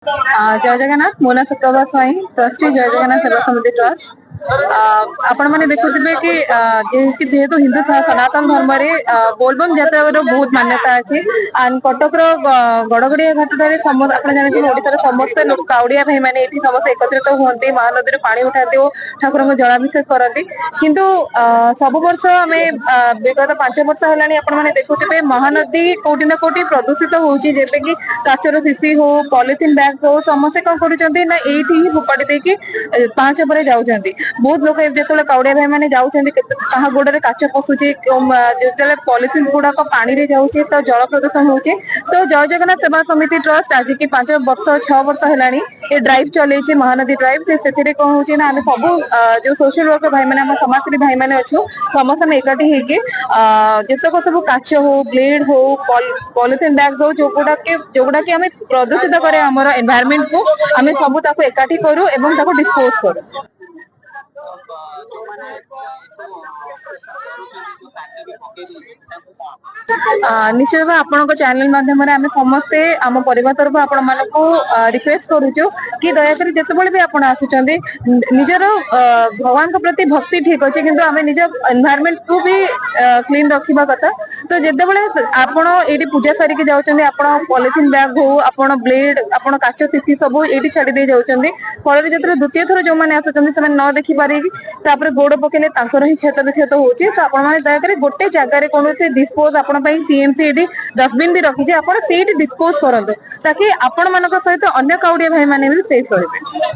जय जगन्नाथ मो ना सुप्रभा स्वाई ट्रस्टी जय जगन्नाथ सेवा समिति ट्रस्ट आपण मैंने देखुवे कि जेहेतु हिंदू सनातन धर्म बोलबम यात्रा बहुत मान्यता अच्छी एंड कटक गड़गड़िया घाट जानते ओडार समस्त लोग काउड़िया भाई मैंने समस्त एकत्रित हुए महानदी पानी उठाते और ठाकुर को जलाभिषेक करती किंतु सब वर्ष आम विगत 5 वर्ष है देखुवे महानदी कोटि ना कोटि प्रदूषित होती कि काचर शिशी हो पॉलिथिन बैग हो समस्ते कौन कर ही फोपाड़ी देकी पांच पर जाऊँच बहुत लोग जो काउड़िया भाई मैंने जाऊँच गोड़े काच पशुचे जो पॉलिथिन गुड़ाक पानी रे जाऊँचे तो जल प्रदूषण होचे तो जय जगन्नाथ सेवा समिति ट्रस्ट आज की 5 वर्ष 6 वर्ष है ये ड्राइव चलती महानदी ड्राइव से कौन हो सब जो सोशल वर्कर भाई मैंने समाजसेवी भाई मैंने अच्छु समस्त एकाठी होतक सब काच हो ब्लेड हो पॉलिथिन बैग हो जोगुड़ा कि प्रदूषित करे आमर एनवायरमेंट को आम सब एकाठी करूँ और डिस्पोज करूँ। निश्चित भाव आपण चैनल माध्यम आम समस्ते आम परिवार तरफ आपण मानक रिक्वेस्ट करुचु कि दयाकोरी जितेबाला भी आपण आसुचंदी निजर भगवान प्रति भक्ति ठीक अच्छे किंतु आम निज एनवायरमेंट को भी क्लीन रखा कथा तो जितेबाला आपण ये पूजा सारिकी जाऊँच आप पॉलिथिन बैग हो आप ब्लेड आप काच सीसी सब ये छाड़ी दे जाऊँच फल जो द्वितीय थर जो मैंने आसुच्च न देखी पारे गोड़ पकेले ही क्षत विक्षत होती तो आप दयाकोरी गोटे जगार कौन डिस्पोज आप सीएमसी डस्टबिन भी रखी आप डिस्पोज करूँ ताकि आपण मान सहित अन्य काउड़िया भाई मैंने भी सेफ रहे।